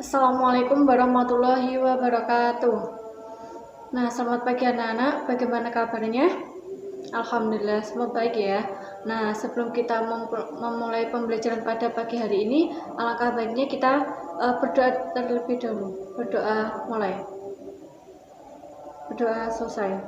Assalamualaikum warahmatullahi wabarakatuh. Nah, selamat pagi anak-anak. Bagaimana kabarnya? Alhamdulillah, semua baik ya. Nah, sebelum kita memulai pembelajaran pada pagi hari ini, alangkah baiknya kita berdoa terlebih dahulu. Berdoa mulai. Berdoa selesai.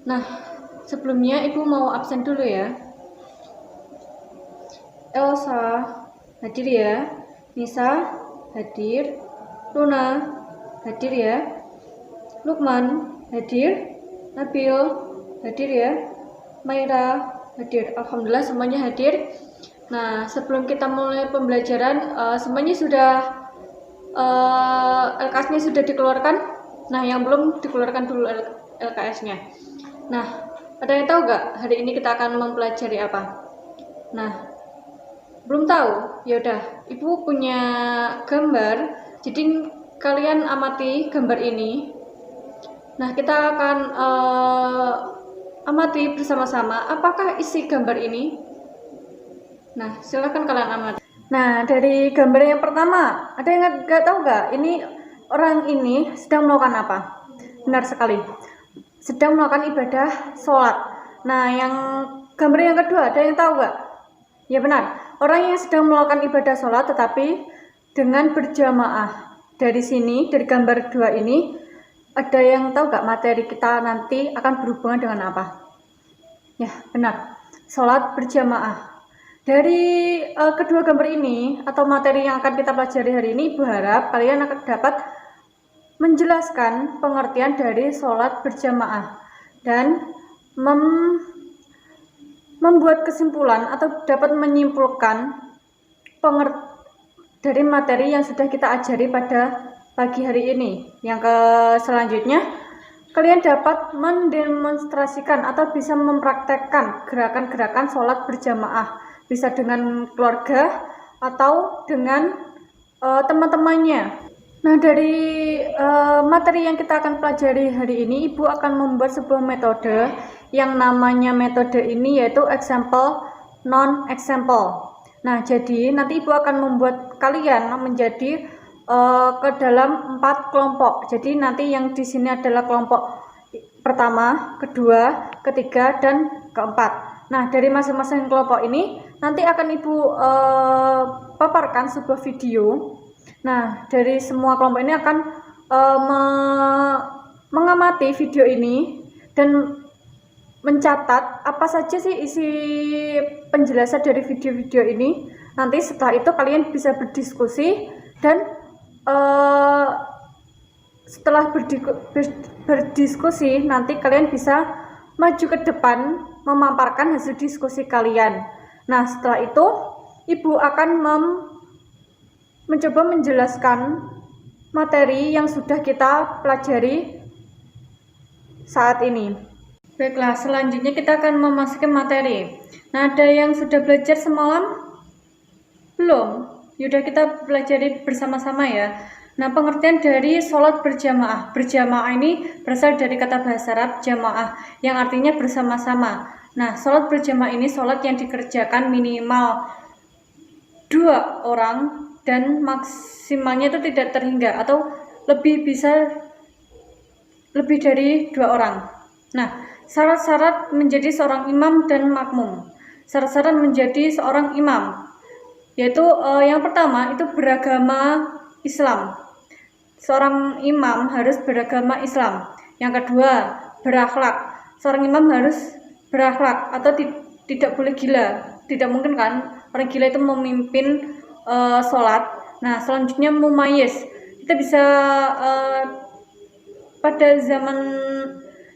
Nah, sebelumnya Ibu mau absen dulu ya. Elsa, hadir ya. Nisa, hadir. Luna, hadir ya. Lukman, hadir. Nabil, hadir ya. Maira, hadir. Alhamdulillah semuanya hadir. Nah, sebelum kita mulai pembelajaran, semuanya sudah LKS-nya sudah dikeluarkan. Nah, yang belum dikeluarkan dulu LKS-nya. Nah, ada yang tahu nggak hari ini kita akan mempelajari apa? Nah, belum tahu? Ya udah, Ibu punya gambar, jadi kalian amati gambar ini. Nah, kita akan amati bersama-sama apakah isi gambar ini. Nah, silakan kalian amati. Nah, dari gambar yang pertama, ada yang nggak tahu nggak? Ini orang ini sedang melakukan apa? Benar sekali, sedang melakukan ibadah sholat. Nah, yang gambar yang kedua, ada yang tahu nggak? Ya benar, orang yang sedang melakukan ibadah sholat tetapi dengan berjamaah. Dari sini, dari gambar dua ini, ada yang tahu nggak materi kita nanti akan berhubungan dengan apa? Ya benar, sholat berjamaah. Dari kedua gambar ini atau materi yang akan kita pelajari hari ini, Ibu harap kalian akan dapat menjelaskan pengertian dari sholat berjamaah dan membuat kesimpulan atau dapat menyimpulkan dari materi yang sudah kita ajari pada pagi hari ini. Yang selanjutnya, kalian dapat mendemonstrasikan atau bisa mempraktekkan gerakan-gerakan sholat berjamaah, bisa dengan keluarga atau dengan teman-temannya. Nah, dari materi yang kita akan pelajari hari ini, Ibu akan membuat sebuah metode yang namanya metode ini yaitu example non-example. Nah, jadi nanti Ibu akan membuat kalian menjadi ke dalam 4 kelompok. Jadi nanti yang di sini adalah kelompok pertama, kedua, ketiga, dan keempat. Nah, dari masing-masing kelompok ini nanti akan Ibu paparkan sebuah video. Nah, dari semua kelompok ini akan mengamati video ini dan mencatat apa saja sih isi penjelasan dari video-video ini. Nanti setelah itu kalian bisa berdiskusi dan setelah berdiskusi nanti kalian bisa maju ke depan memaparkan hasil diskusi kalian. Nah, setelah itu Ibu akan mencoba menjelaskan materi yang sudah kita pelajari saat ini. Baiklah, selanjutnya kita akan memasuki materi. Nah, ada yang sudah belajar semalam? Belum? Yaudah, kita pelajari bersama-sama ya. Nah, pengertian dari sholat berjamaah. Berjamaah ini berasal dari kata bahasa Arab jamaah, yang artinya bersama-sama. Nah, sholat berjamaah ini sholat yang dikerjakan minimal 2 orang dan maksimalnya itu tidak terhingga atau bisa lebih dari 2 orang. Nah, syarat-syarat menjadi seorang imam dan makmum. Syarat-syarat menjadi seorang imam yaitu yang pertama itu beragama Islam. Seorang imam harus beragama Islam. Yang kedua, berakhlak. Seorang imam harus berakhlak atau tidak boleh gila. Tidak mungkin kan orang gila itu memimpin sholat. Nah, selanjutnya mumayyiz. Kita bisa pada zaman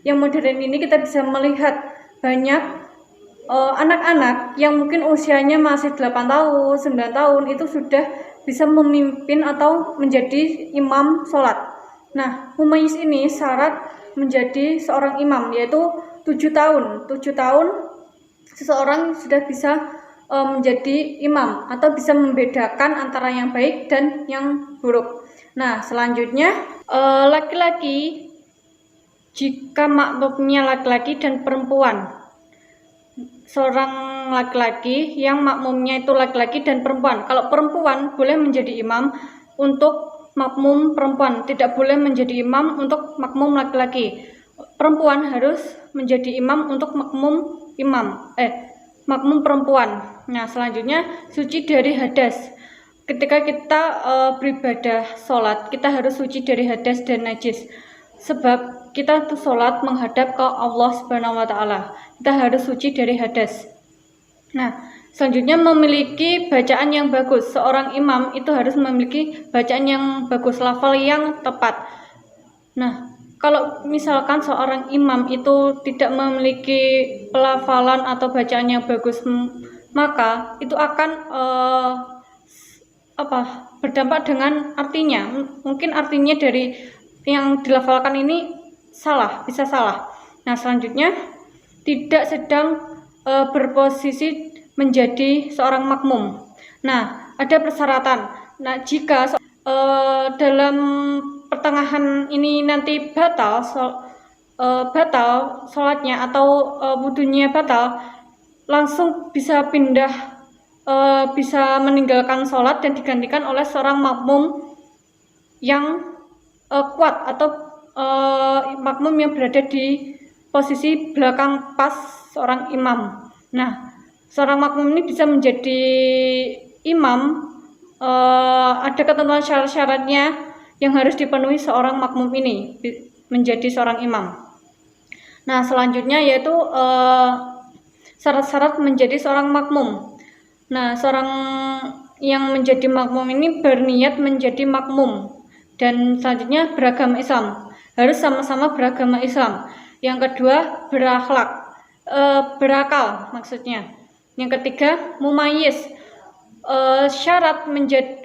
yang modern ini kita bisa melihat banyak anak-anak yang mungkin usianya masih 8 tahun, 9 tahun itu sudah bisa memimpin atau menjadi imam sholat. Nah, mumayyiz ini syarat menjadi seorang imam yaitu 7 tahun. 7 tahun seseorang sudah bisa menjadi imam atau bisa membedakan antara yang baik dan yang buruk. Nah, selanjutnya laki-laki jika makmumnya laki-laki dan perempuan. Seorang laki-laki yang makmumnya itu laki-laki dan perempuan. Kalau perempuan boleh menjadi imam untuk makmum perempuan, tidak boleh menjadi imam untuk makmum laki-laki. Perempuan harus menjadi imam untuk makmum perempuan. Nah, selanjutnya suci dari hadas. Ketika kita beribadah sholat, kita harus suci dari hadas dan najis. Sebab kita tuh sholat menghadap ke Allah Subhanahu wa Ta'ala. Kita harus suci dari hadas. Nah, selanjutnya memiliki bacaan yang bagus. Seorang imam itu harus memiliki bacaan yang bagus, lafal yang tepat. Nah, kalau misalkan seorang imam itu tidak memiliki pelafalan atau bacaan yang bagus, maka itu akan berdampak dengan artinya. Mungkin artinya dari yang dilafalkan ini bisa salah. Nah, selanjutnya tidak sedang berposisi menjadi seorang makmum. Nah, ada persyaratan. Nah, jika dalam pertengahan ini nanti batal sholatnya atau wudunya batal, langsung bisa bisa meninggalkan sholat dan digantikan oleh seorang makmum yang kuat atau makmum yang berada di posisi belakang pas seorang imam. Nah, seorang makmum ini bisa menjadi imam, ada ketentuan syarat-syaratnya yang harus dipenuhi seorang makmum ini menjadi seorang imam. Nah, selanjutnya yaitu syarat-syarat menjadi seorang makmum. Nah, seorang yang menjadi makmum ini berniat menjadi makmum, dan selanjutnya beragama Islam, harus sama-sama beragama Islam. Yang kedua, berakal maksudnya. Yang ketiga, mumayyiz. Syarat menjadi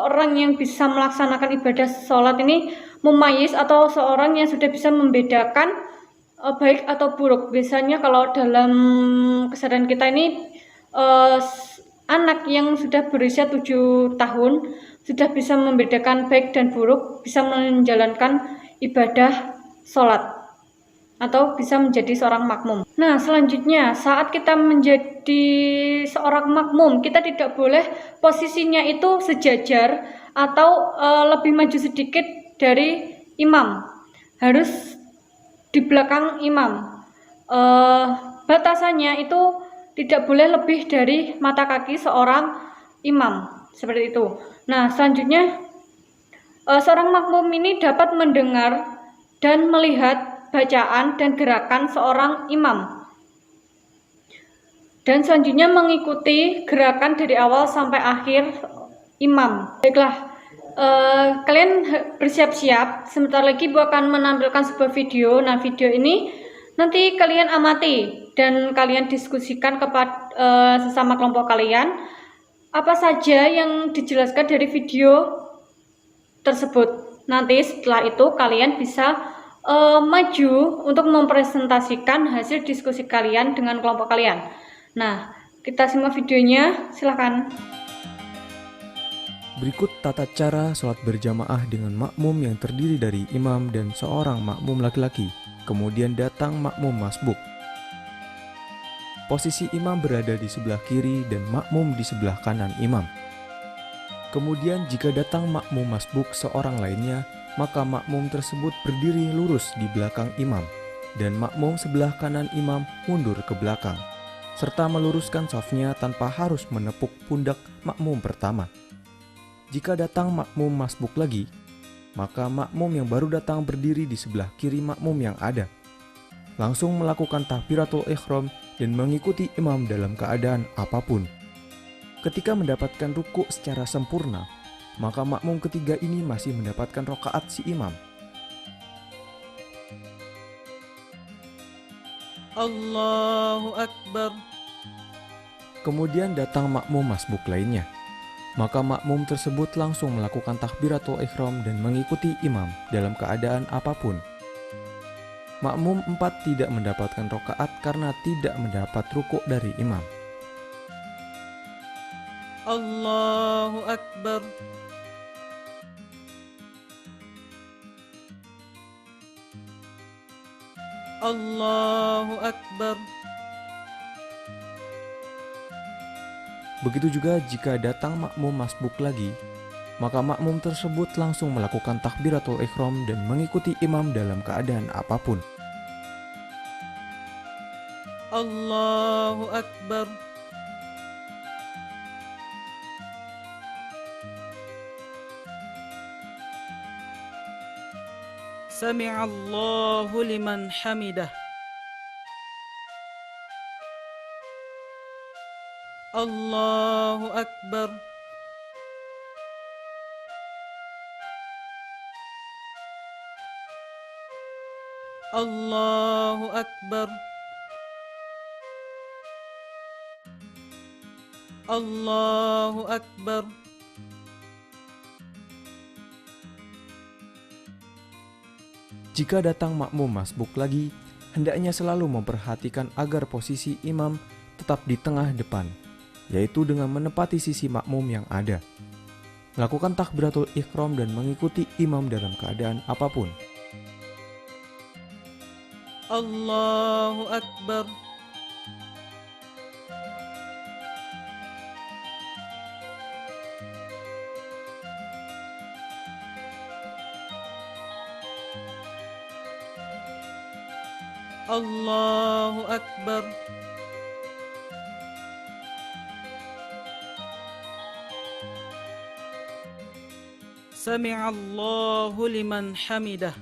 orang yang bisa melaksanakan ibadah sholat ini mumayyiz, atau seorang yang sudah bisa membedakan baik atau buruk. Biasanya kalau dalam kesadaran kita ini anak yang sudah berusia 7 tahun sudah bisa membedakan baik dan buruk, bisa menjalankan ibadah sholat atau bisa menjadi seorang makmum. Nah, selanjutnya saat kita menjadi seorang makmum, kita tidak boleh posisinya itu sejajar atau lebih maju sedikit dari imam, harus di belakang imam. Batasannya itu tidak boleh lebih dari mata kaki seorang imam, seperti itu. Nah, selanjutnya seorang makmum ini dapat mendengar dan melihat bacaan dan gerakan seorang imam, dan selanjutnya mengikuti gerakan dari awal sampai akhir imam. Baiklah, kalian bersiap-siap, sebentar lagi Bu akan menampilkan sebuah video. Nah, video ini nanti kalian amati dan kalian diskusikan kepada sesama kelompok kalian apa saja yang dijelaskan dari video tersebut. Nanti setelah itu kalian bisa maju untuk mempresentasikan hasil diskusi kalian dengan kelompok kalian. Nah, kita simak videonya, silakan. Berikut tata cara sholat berjamaah dengan makmum yang terdiri dari imam dan seorang makmum laki-laki. Kemudian datang makmum masbuk. Posisi imam berada di sebelah kiri dan makmum di sebelah kanan imam. Kemudian jika datang makmum masbuk seorang lainnya, maka makmum tersebut berdiri lurus di belakang imam, dan makmum sebelah kanan imam mundur ke belakang, serta meluruskan shafnya tanpa harus menepuk pundak makmum pertama. Jika datang makmum masbuk lagi, maka makmum yang baru datang berdiri di sebelah kiri makmum yang ada, langsung melakukan takbiratul ihram dan mengikuti imam dalam keadaan apapun. Ketika mendapatkan ruku secara sempurna, maka makmum ketiga ini masih mendapatkan rakaat si imam. Allahu Akbar. Kemudian datang makmum masbuk lainnya, maka makmum tersebut langsung melakukan takbiratul ihram dan mengikuti imam dalam keadaan apapun. Makmum 4 tidak mendapatkan rakaat karena tidak mendapat rukuk dari imam. Allahu Akbar. Allahu Akbar. Begitu juga jika datang makmum masbuk lagi, maka makmum tersebut langsung melakukan takbiratul ihram dan mengikuti imam dalam keadaan apapun. Allahu Akbar. Sami'allahu liman hamidah. Allahu Akbar. Allahu Akbar. Allahu Akbar. Jika datang makmum masbuk lagi, hendaknya selalu memperhatikan agar posisi imam tetap di tengah depan, yaitu dengan menepati sisi makmum yang ada. Lakukan takbiratul ihram dan mengikuti imam dalam keadaan apapun. Allahu Akbar. Allahu Akbar. Sami'allahu liman hamidah.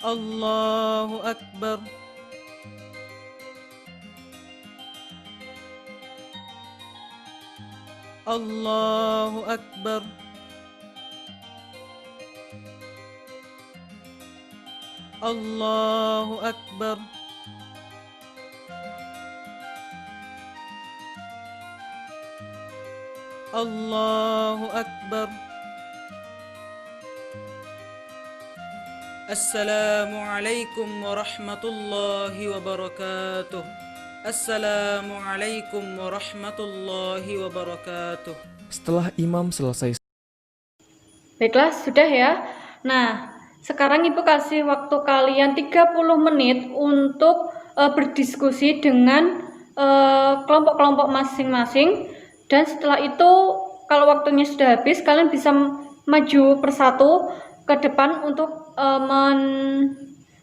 Allahu Akbar. Allahu Akbar. Allahu Akbar. Allahu Akbar. Assalamualaikum warahmatullahi wabarakatuh. Assalamualaikum warahmatullahi wabarakatuh. Setelah imam selesai, Baiklah, sudah ya. Nah, sekarang Ibu kasih waktu kalian 30 menit untuk berdiskusi dengan kelompok-kelompok masing-masing. Dan setelah itu, kalau waktunya sudah habis, kalian bisa maju persatu ke depan untuk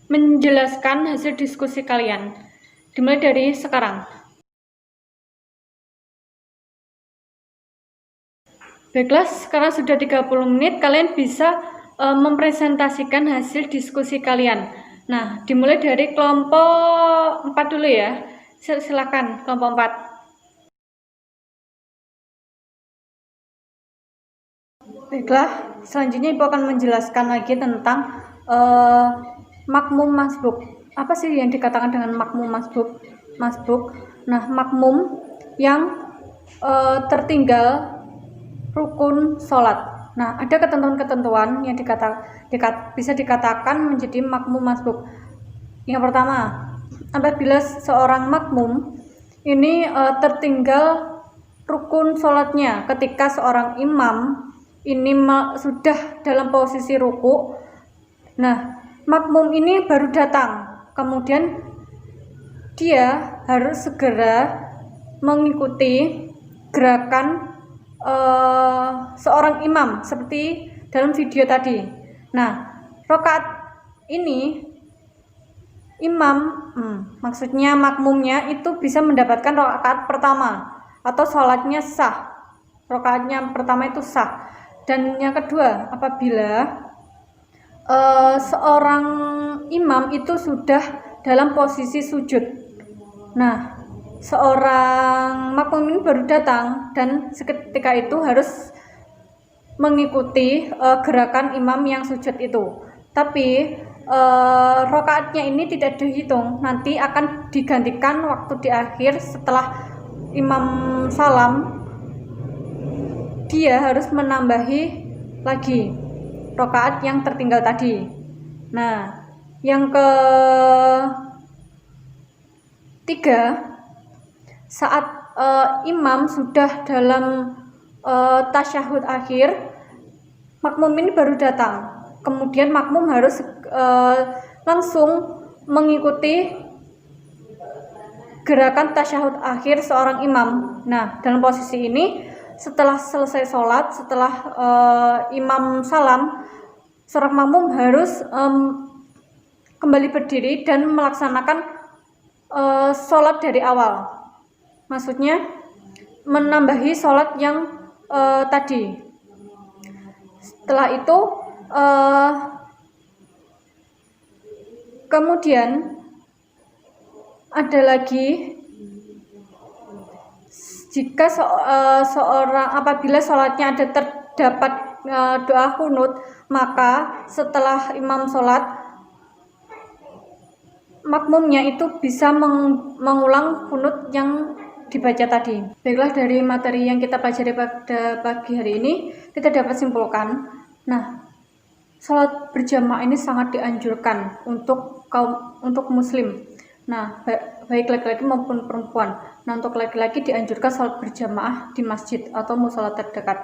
menjelaskan hasil diskusi kalian. Dimulai dari sekarang. Baiklah, sekarang sudah 30 menit, kalian bisa mempresentasikan hasil diskusi kalian. Nah, dimulai dari kelompok 4 dulu ya. Silakan kelompok 4. Baiklah, selanjutnya Ibu akan menjelaskan lagi tentang makmum masbuk. Apa sih yang dikatakan dengan makmum masbuk? Nah, makmum yang tertinggal rukun sholat. Nah, ada ketentuan-ketentuan yang bisa dikatakan menjadi makmum masbuk. Yang pertama, apabila seorang makmum ini tertinggal rukun sholatnya ketika seorang imam ini sudah dalam posisi ruku. Nah, makmum ini baru datang, kemudian dia harus segera mengikuti gerakan seorang imam seperti dalam video tadi. Nah, rakaat ini maksudnya makmumnya itu bisa mendapatkan rakaat pertama atau sholatnya sah. Rakaatnya pertama itu sah. Dan yang kedua, apabila seorang imam itu sudah dalam posisi sujud. Nah, seorang makmum ini baru datang dan seketika itu harus mengikuti gerakan imam yang sujud itu. Tapi rakaatnya ini tidak dihitung, nanti akan digantikan waktu di akhir setelah imam salam. Dia harus menambahi lagi rakaat yang tertinggal tadi. Nah, yang ketiga, saat imam sudah dalam tasyahud akhir, makmum ini baru datang. Kemudian makmum harus langsung mengikuti gerakan tasyahud akhir seorang imam. Nah, dalam posisi ini setelah selesai sholat, setelah imam salam, seorang makmum harus kembali berdiri dan melaksanakan sholat dari awal. Maksudnya menambahi sholat yang tadi. Setelah itu kemudian ada lagi, jika seorang apabila sholatnya ada terdapat doa kunut, maka setelah imam sholat, makmumnya itu bisa mengulang kunut yang dibaca tadi. Baiklah, dari materi yang kita pelajari pada pagi hari ini, kita dapat simpulkan, sholat berjamaah ini sangat dianjurkan untuk muslim. Nah, baik laki-laki maupun perempuan. Nah, untuk laki-laki dianjurkan sholat berjamaah di masjid atau mushola terdekat.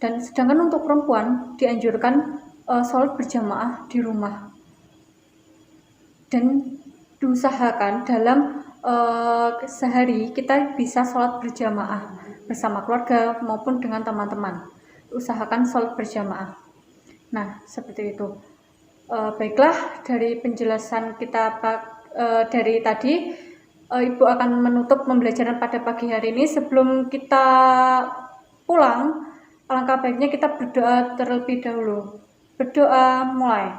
Dan sedangkan untuk perempuan dianjurkan sholat berjamaah di rumah. Dan diusahakan dalam sehari kita bisa sholat berjamaah bersama keluarga maupun dengan teman-teman. Usahakan sholat berjamaah. Nah, seperti itu. Baiklah, dari penjelasan kita dari tadi, Ibu akan menutup pembelajaran pada pagi hari ini. Sebelum kita pulang, alangkah baiknya kita berdoa terlebih dahulu. Berdoa mulai.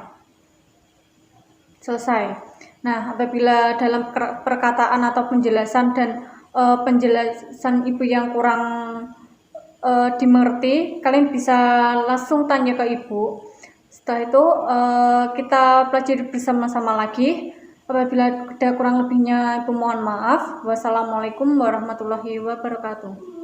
Selesai. Nah, apabila dalam perkataan atau penjelasan dan penjelasan Ibu yang kurang dimengerti, kalian bisa langsung tanya ke Ibu. Setelah itu kita pelajari bersama-sama lagi. Apabila ada kurang lebihnya, Ibu mohon maaf. Wassalamualaikum warahmatullahi wabarakatuh.